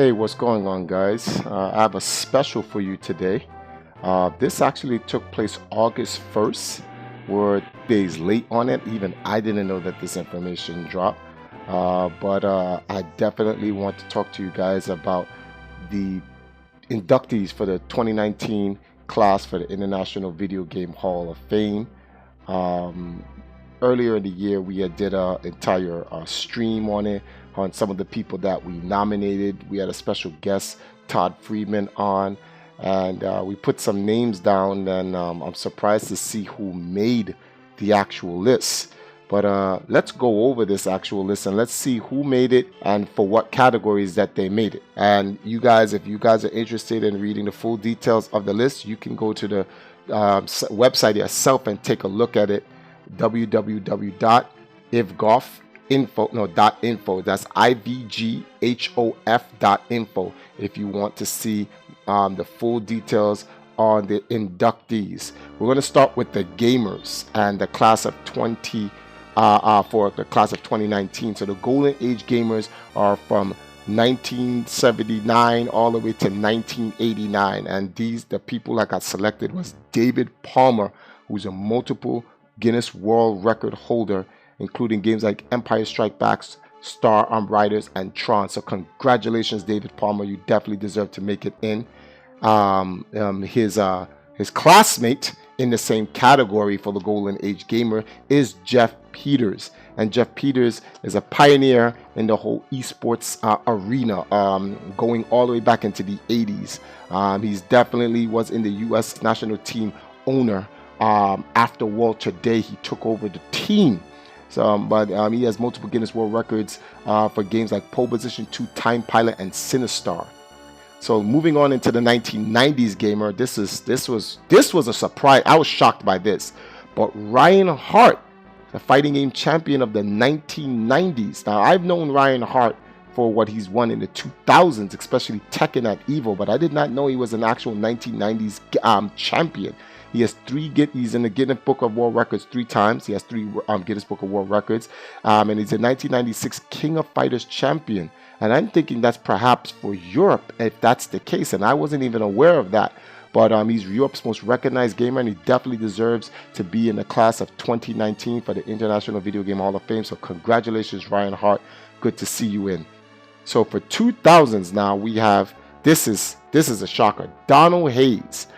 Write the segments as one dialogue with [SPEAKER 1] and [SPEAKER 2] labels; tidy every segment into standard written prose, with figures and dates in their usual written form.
[SPEAKER 1] Hey, what's going on, guys? I have a special for you today. This actually took place August 1st. We're days late on it. Even I didn't know that this information dropped. But I definitely want to talk to you guys about the inductees for the 2019 class for the International Video Game Hall of Fame. Um, Earlier in the year, we did an entire stream on it, on some of the people that we nominated. We had a special guest, Todd Friedman, on, and we put some names down, and I'm surprised to see who made the actual list. But let's go over this actual list and let's see who made it and for what categories that they made it. And you guys, if you guys are interested in reading the full details of the list, you can go to the website yourself and take a look at it. www.ivghof.info. That's IVGHOF.info if you want to see the full details on the inductees. We're going to start with the gamers and the class of 2019. So the golden age gamers are from 1979 all the way to 1989, and the people that got selected was David Palmer, who's a multiple Guinness World Record holder, including games like Empire Strikes Back, Star Riders, and Tron. So congratulations, David Palmer. You definitely deserve to make it in. His classmate in the same category for the Golden Age Gamer is Jeff Peters. And Jeff Peters is a pioneer in the whole esports arena, going all the way back into the 80s. He's definitely was in the U.S. national team owner. After Walter Day, he took over the team. But he has multiple Guinness World Records for games like Pole Position 2, Time Pilot, and Sinistar. So moving on into the 1990s gamer, this was a surprise. I was shocked by this. But Ryan Hart, the fighting game champion of the 1990s. Now, I've known Ryan Hart for what he's won in the 2000s, especially Tekken at Evo, but I did not know he was an actual 1990s champion. He has he's in the Guinness Book of World Records 3 times. He has 3 Guinness Book of World Records. And he's a 1996 King of Fighters champion. And I'm thinking that's perhaps for Europe, if that's the case. And I wasn't even aware of that. But he's Europe's most recognized gamer, and he definitely deserves to be in the class of 2019 for the International Video Game Hall of Fame. So congratulations, Ryan Hart. Good to see you in. So for 2000s now, we have, this is a shocker, Donald Hayes.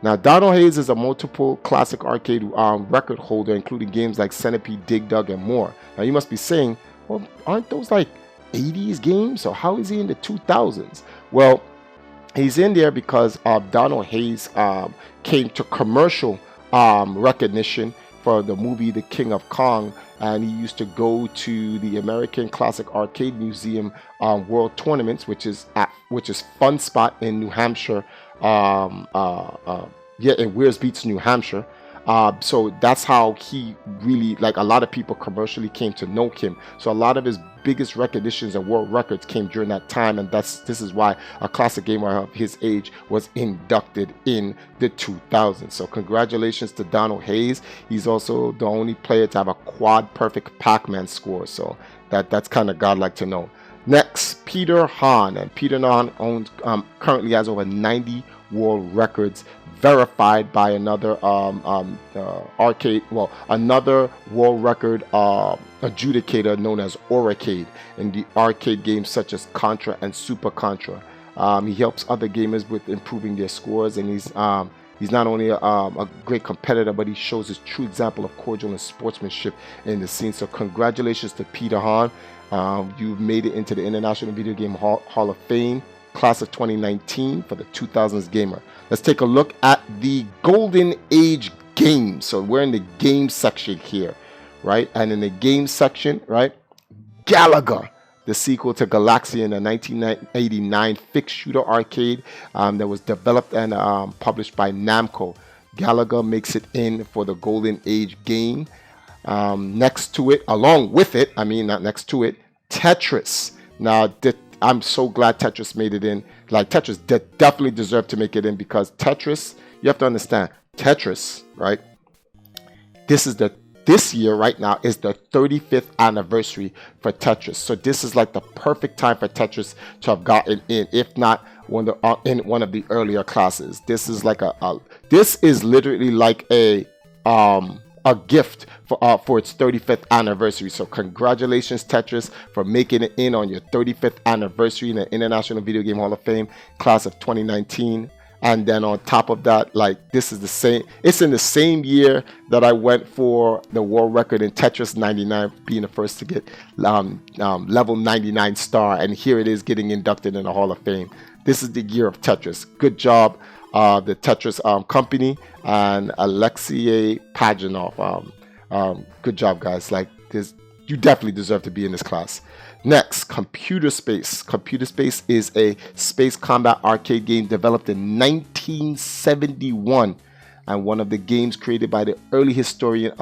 [SPEAKER 1] Now, Donald Hayes is a multiple classic arcade record holder, including games like Centipede, Dig Dug, and more. Now, you must be saying, well, aren't those like 80s games? So how is he in the 2000s? Well, he's in there because Donald Hayes came to commercial recognition for the movie The King of Kong, and he used to go to the American Classic Arcade Museum World Tournaments, which is Fun Spot in New Hampshire. In Weirs Beach, New Hampshire. So that's how he really, like, a lot of people commercially came to know him. So a lot of his biggest recognitions and world records came during that time, and this is why a classic gamer of his age was inducted in the 2000s. So congratulations to Donald Hayes. He's also the only player to have a quad perfect Pac-Man score. So that's kind of godlike to know. Next, Peter Hahn. And Peter Hahn currently has over 90 world records verified by another another world record adjudicator known as Oracade in the arcade games such as Contra and Super Contra. He helps other gamers with improving their scores, and he's not only a great competitor, but he shows his true example of cordial and sportsmanship in the scene. So congratulations to Peter Hahn. You've made it into the International Video Game Hall of Fame, class of 2019 for the 2000s gamer. Let's take a look at the Golden Age games. So we're in the game section here, right? And in the game section, right, Galaga, the sequel to Galaxia in the 1989 fixed shooter arcade that was developed and published by Namco. Galaga makes it in for the Golden Age game. Next to it, along with it, not next to it, Tetris. Now, I'm so glad Tetris made it in. Like, Tetris definitely deserved to make it in, because Tetris, you have to understand, Tetris, right? This is the this year right now is the 35th anniversary for Tetris. So this is like the perfect time for Tetris to have gotten in, if not in one of the earlier classes. This is like this is literally like a gift for its 35th anniversary. So congratulations, Tetris, for making it in on your 35th anniversary in the International Video Game Hall of Fame class of 2019. And then on top of that, like, this is the same, it's in the same year that I went for the world record in Tetris 99, being the first to get level 99 star. And here it is getting inducted in the Hall of Fame. This is the year of Tetris. Good job, the Tetris company and Alexei Pajanov. Good job, guys. Like, this, you definitely deserve to be in this class. Next, Computer Space. Computer Space is a space combat arcade game developed in 1971, and one of the games created by the early history in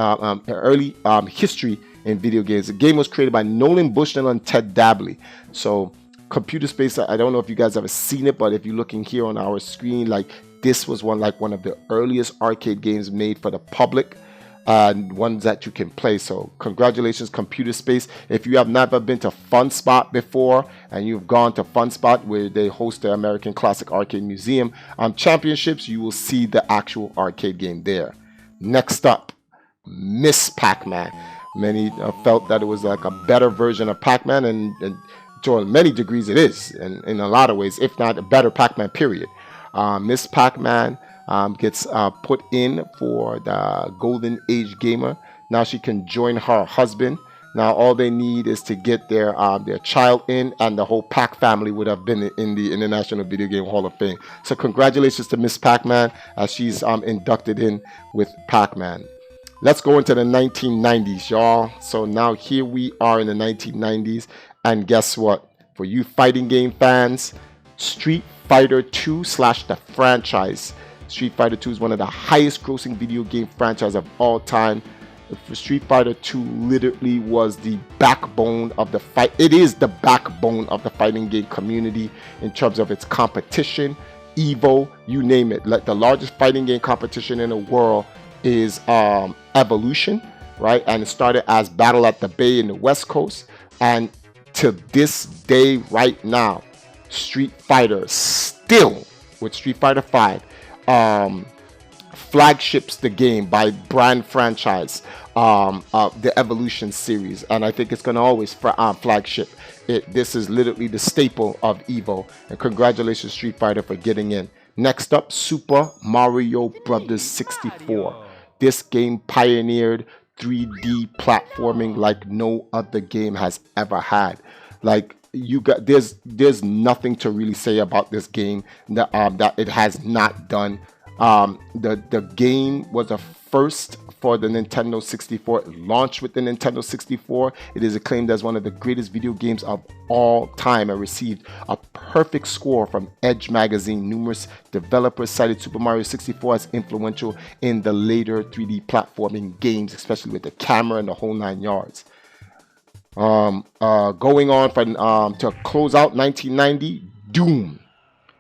[SPEAKER 1] video games. The game was created by Nolan Bushnell and Ted Dabley. So Computer Space, I don't know if you guys ever seen it, but if you're looking here on our screen, like, this was one of the earliest arcade games made for the public. Ones that you can play. So congratulations, Computer Space. If you have never been to Fun Spot before and you've gone to Fun Spot where they host the American Classic Arcade Museum championships, you will see the actual arcade game there. Next up, Miss Pac-Man. Many felt that it was like a better version of Pac-Man, and to many degrees it is, and in a lot of ways, if not a better Pac-Man period. Miss Pac-Man gets put in for the Golden Age Gamer. Now she can join her husband. Now all they need is to get their child in, and the whole Pac family would have been in the International Video Game Hall of Fame. So congratulations to Miss Pac-Man as she's inducted in with Pac-Man. Let's go into the 1990s, y'all. So now here we are in the 1990s, and guess what? For you fighting game fans, Street Fighter 2 / the franchise. Street Fighter 2 is one of the highest grossing video game franchises of all time. Street Fighter 2 literally was the backbone of the fight. It is the backbone of the fighting game community in terms of its competition, Evo, you name it. Like, the largest fighting game competition in the world is Evolution, right? And it started as Battle at the Bay in the West Coast. And to this day right now, Street Fighter still, with Street Fighter 5, flagships the game by brand franchise, the Evolution series, and I think it's going to always flagship it. This is literally the staple of Evo, and congratulations, Street Fighter, for getting in. Next up, Super Mario Brothers 64. This game pioneered 3D platforming like no other game has ever had. Like, there's nothing to really say about this game that it has not done. The game was a first for the Nintendo 64. It launched with the Nintendo 64. It is acclaimed as one of the greatest video games of all time and received a perfect score from Edge magazine. Numerous developers cited Super Mario 64 as influential in the later 3D platforming games, especially with the camera and the whole 9 yards. Going on to close out 1990, Doom.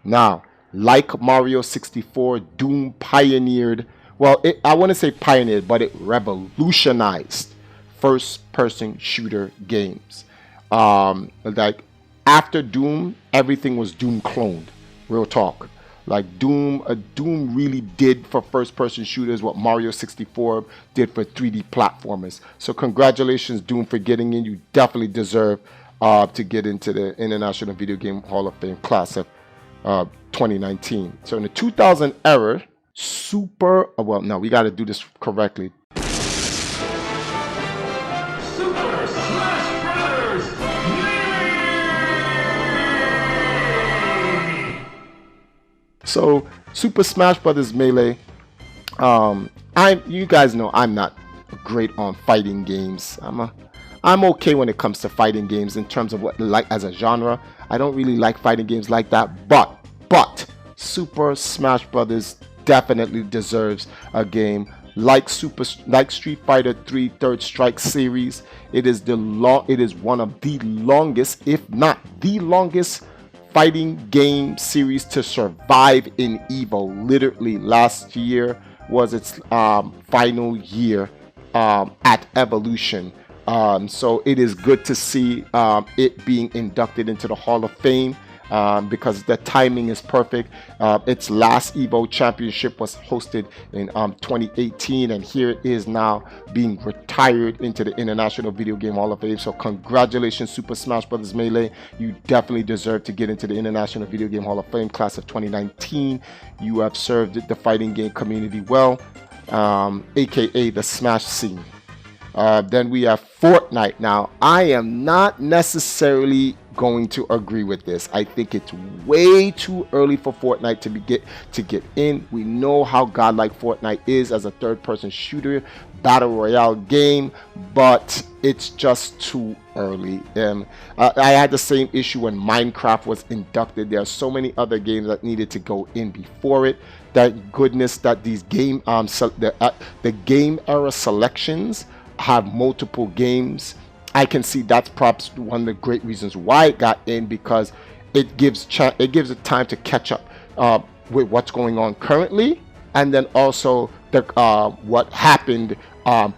[SPEAKER 1] Now, like Mario 64, Doom pioneered, well, I want to say pioneered, but it revolutionized first-person shooter games. Like, after Doom, everything was Doom cloned. Real talk. Like, Doom really did for first-person shooters what Mario 64 did for 3D platformers. So congratulations, Doom, for getting in. You definitely deserve to get into the International Video Game Hall of Fame class of 2019. So in the 2000 era, we got to do this correctly. So Super Smash Brothers Melee, you guys know I'm not great on fighting games. I'm okay when it comes to fighting games in terms of what like as a genre. I don't really like fighting games like that, but Super Smash Brothers definitely deserves a game like Street Fighter 3 Third Strike series. It is one of the longest, if not the longest, fighting game series to survive in Evo. Literally last year was its final year at Evolution. So it is good to see it being inducted into the Hall of Fame. Because the timing is perfect. Its last Evo championship was hosted in 2018, and here it is now being retired into the International Video Game Hall of Fame. So congratulations, Super Smash Bros. Melee. You definitely deserve to get into the International Video Game Hall of Fame class of 2019. You have served the fighting game community well, aka the Smash scene. Then we have Fortnite. Now, I am not necessarily going to agree with this. I think it's way too early for Fortnite to get in. We know how godlike Fortnite is as a third-person shooter battle royale game, but it's just too early. I had the same issue when Minecraft was inducted. There are so many other games that needed to go in before it. Thank goodness that these game the game era selections have multiple games. I can see that's perhaps one of the great reasons why it got in, because it gives it time to catch up with what's going on currently, and then also the what happened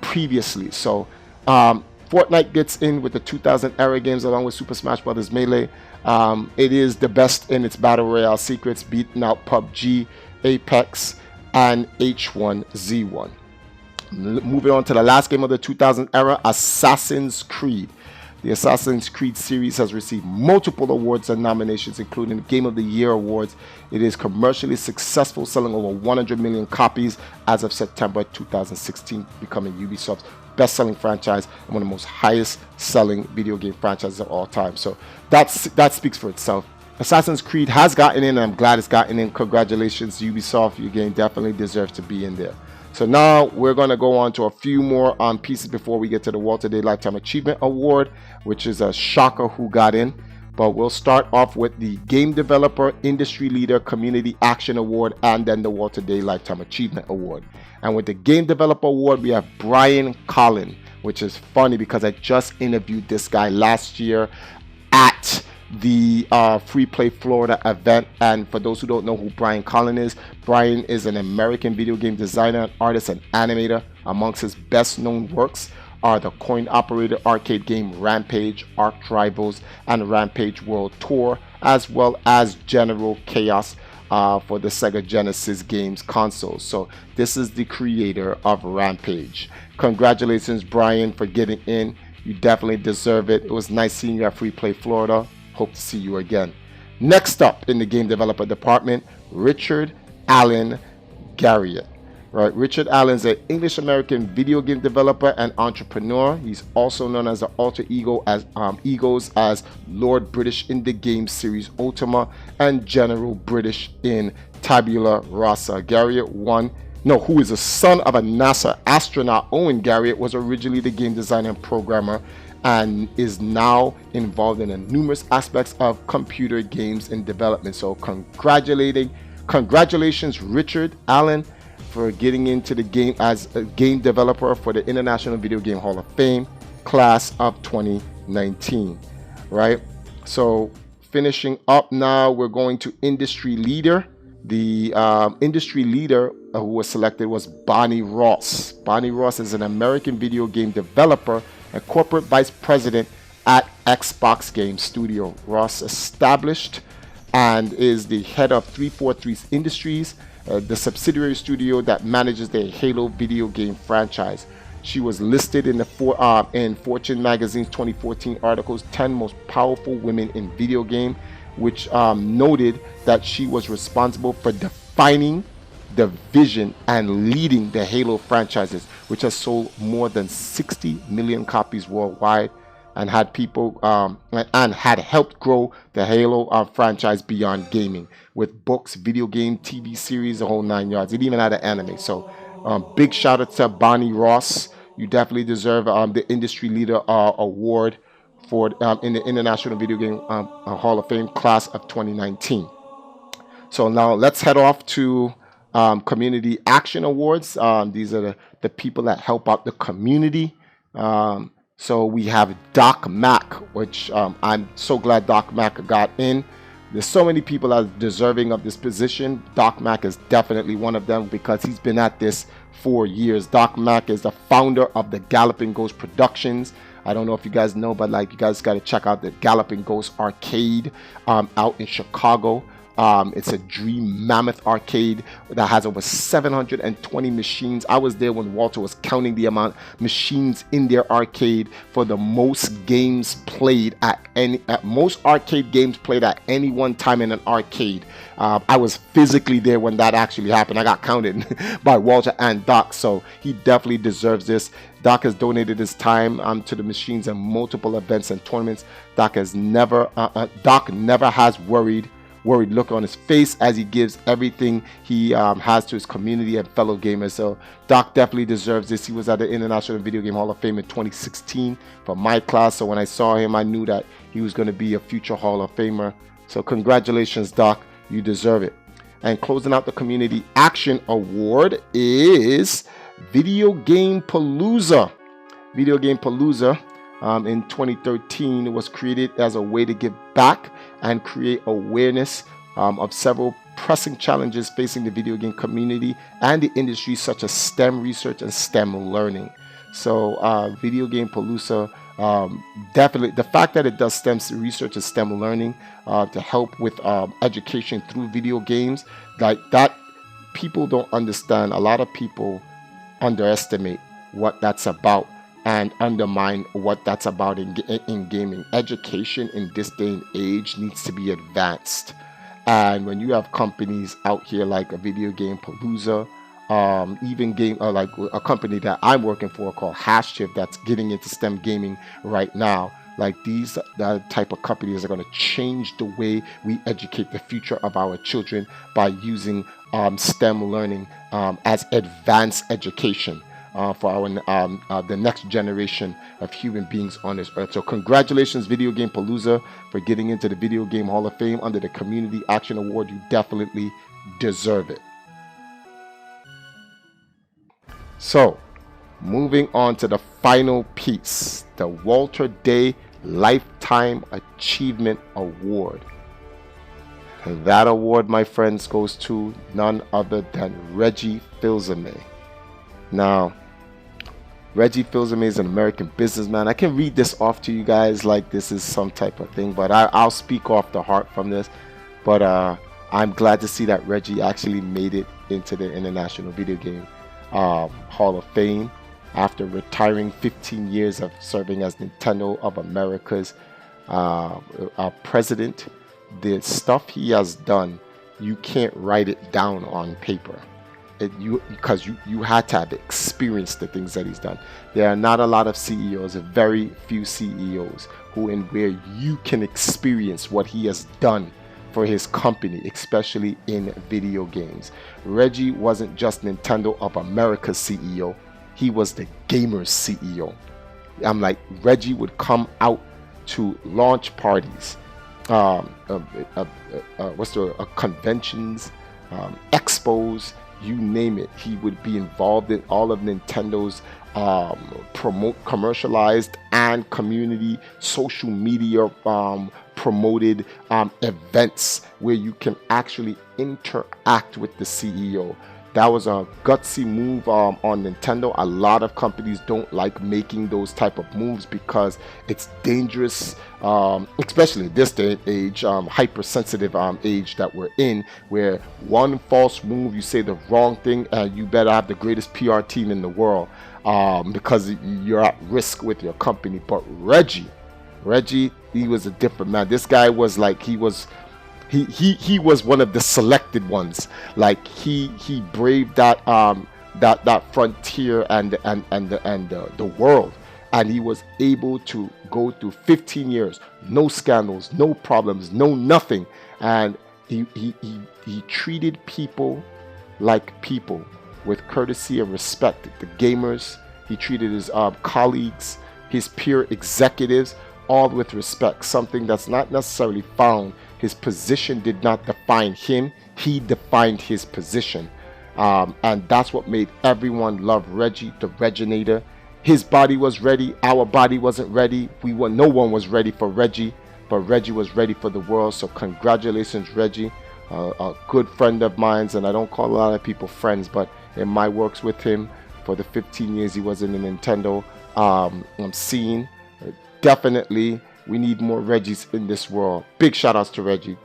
[SPEAKER 1] previously. So Fortnite gets in with the 2000 era games along with Super Smash Bros. Melee. It is the best in its battle royale secrets, beating out PUBG, Apex, and H1Z1. Moving on to the last game of the 2000 era, Assassin's Creed. The Assassin's Creed series has received multiple awards and nominations, including the Game of the Year awards. It is commercially successful, selling over 100 million copies as of September 2016, becoming Ubisoft's best-selling franchise and one of the most highest-selling video game franchises of all time. So that speaks for itself. Assassin's Creed has gotten in, and I'm glad it's gotten in. Congratulations, Ubisoft. Your game definitely deserves to be in there. So now we're going to go on to a few more pieces before we get to the Walter Day Lifetime Achievement Award, which is a shocker who got in. But we'll start off with the Game Developer Industry Leader Community Action Award, and then the Walter Day Lifetime Achievement Award. And with the Game Developer Award, we have Brian Collin, which is funny because I just interviewed this guy last year at the Free Play Florida event. And for those who don't know who Brian Collin is an American video game designer, artist, and animator. Amongst his best known works are the coin operated arcade game Rampage, Arch Rivals, and Rampage World Tour, as well as General Chaos for the Sega Genesis games console. So this is the creator of Rampage. Congratulations, Brian, for getting in. You definitely deserve it. It was nice seeing you at Free Play Florida. Hope to see you again. Next up in the game developer department, Richard Allen Garriott. Right, Richard Allen is an English-American video game developer and entrepreneur. He's also known as the alter ego as egos as Lord British in the game series Ultima and General British in Tabula Rasa. Garriott who is the son of a NASA astronaut. Owen Garriott was originally the game designer and programmer, and is now involved in the numerous aspects of computer games in development. So congratulations, Richard Allen, for getting into the game as a game developer for the International Video Game Hall of Fame class of 2019. Right? So finishing up now, we're going to Industry Leader. The industry leader who was selected was Bonnie Ross. Bonnie Ross is an American video game developer and corporate vice president at Xbox Game Studio. Ross established and is the head of 343 Industries, the subsidiary studio that manages the Halo video game franchise. She was listed in Fortune magazine's 2014 articles 10 most powerful women in video game, which noted that she was responsible for defining the vision and leading the Halo franchises, which has sold more than 60 million copies worldwide, and had helped grow the Halo franchise beyond gaming with books, video game, TV series, the whole 9 yards. It even had an anime. So big shout out to Bonnie Ross. You definitely deserve the Industry Leader Award for in the International Video Game Hall of Fame class of 2019. So now let's head off to Community Action Awards. These are the people that help out the community. So we have Doc Mack, which I'm so glad Doc Mack got in. There's so many people that are deserving of this position. Doc Mack is definitely one of them because he's been at this for years. Doc Mack is the founder of the Galloping Ghost Productions. I don't know if you guys know, but like, you guys got to check out the Galloping Ghost Arcade out in Chicago. It's a dream mammoth arcade that has over 720 machines. I was there when Walter was counting the amount of machines in their arcade for the most games played most arcade games played at any one time in an arcade. I was physically there when that actually happened. I got counted by Walter and Doc, so he definitely deserves this. Doc has donated his time to the machines in multiple events and tournaments. Doc never has worried look on his face as he gives everything he has to his community and fellow gamers. So Doc definitely deserves this. He was at the International Video Game Hall of Fame in 2016 for my class. So when I saw him, I knew that he was going to be a future Hall of Famer. So congratulations, Doc. You deserve it. And closing out the Community Action Award is Video Game Palooza. Video Game Palooza in 2013 was created as a way to give back and create awareness of several pressing challenges facing the video game community and the industry, such as STEM research and STEM learning. So Video Game Palooza, definitely the fact that it does STEM research and STEM learning to help with education through video games, like that, people don't understand. A lot of people underestimate what that's about and undermine what that's about in gaming. Education in this day and age needs to be advanced. And when you have companies out here like a Video Game Palooza, even like a company that I'm working for called Hashtag that's getting into STEM gaming right now, like these type of companies are going to change the way we educate the future of our children by using STEM learning as advanced education. For the next generation of human beings on this earth. So congratulations, Video Game Palooza, for getting into the Video Game Hall of Fame under the Community Action Award. You definitely deserve it. So moving on to the final piece, the Walter Day Lifetime Achievement Award. And that award, my friends, goes to none other than Reggie Fils-Aimé. Now, Reggie Fils-Aimé is an American businessman. I can read this off to you guys like this is some type of thing, but I'll speak off the heart from this. But I'm glad to see that Reggie actually made it into the International Video Game Hall of Fame after retiring 15 years of serving as Nintendo of America's president. The stuff he has done, you can't write it down on paper. Because you had to have experienced the things that he's done. There are not a lot of CEOs, very few CEOs where you can experience what he has done for his company, especially in video games. Reggie wasn't just Nintendo of America's CEO, he was the gamers CEO. I'm like, Reggie would come out to launch parties, conventions, expos, you name it. He would be involved in all of Nintendo's commercialized and community social media promoted events where you can actually interact with the CEO. That was a gutsy move on Nintendo. A lot of companies don't like making those type of moves because it's dangerous, especially this day and age, hypersensitive age that we're in, where one false move, you say the wrong thing, and you better have the greatest PR team in the world because you're at risk with your company. But Reggie, he was a different man. This guy was like, he was one of the selected ones. Like he braved that frontier and the world, and he was able to go through 15 years, no scandals, no problems, no nothing, and he treated people like people with courtesy and respect. The gamers, he treated his colleagues, his peer executives, all with respect, something that's not necessarily found. His position did not define him, he defined his position, and that's what made everyone love Reggie, the Reginator. His body was ready, our body wasn't ready. No one was ready for Reggie, but Reggie was ready for the world. So congratulations, Reggie. A good friend of mine, and I don't call a lot of people friends, but in my works with him for the 15 years he was in the Nintendo scene, definitely we need more Reggies in this world. Big shout outs to Reggie.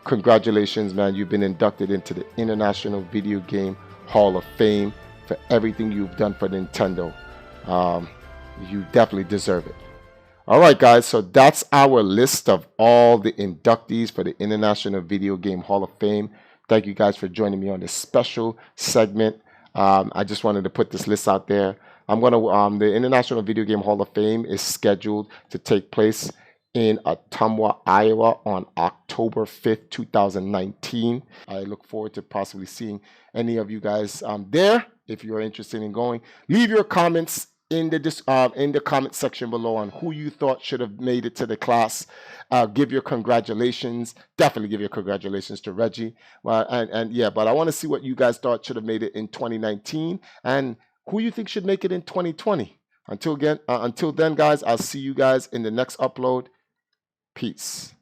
[SPEAKER 1] Congratulations, man. You've been inducted into the International Video Game Hall of Fame for everything you've done for Nintendo. You definitely deserve it. All right, guys, so that's our list of all the inductees for the International Video Game Hall of Fame. Thank you guys for joining me on this special segment. I just wanted to put this list out there. The International Video Game Hall of Fame is scheduled to take place in Ottumwa, Iowa on October 5th, 2019. I look forward to possibly seeing any of you guys there. If you're interested in going, leave your comments in the comment section below on who you thought should have made it to the class. Give your congratulations. Definitely give your congratulations to Reggie. But I want to see what you guys thought should have made it in 2019 and who you think should make it in 2020. Until then, guys, I'll see you guys in the next upload. Peace.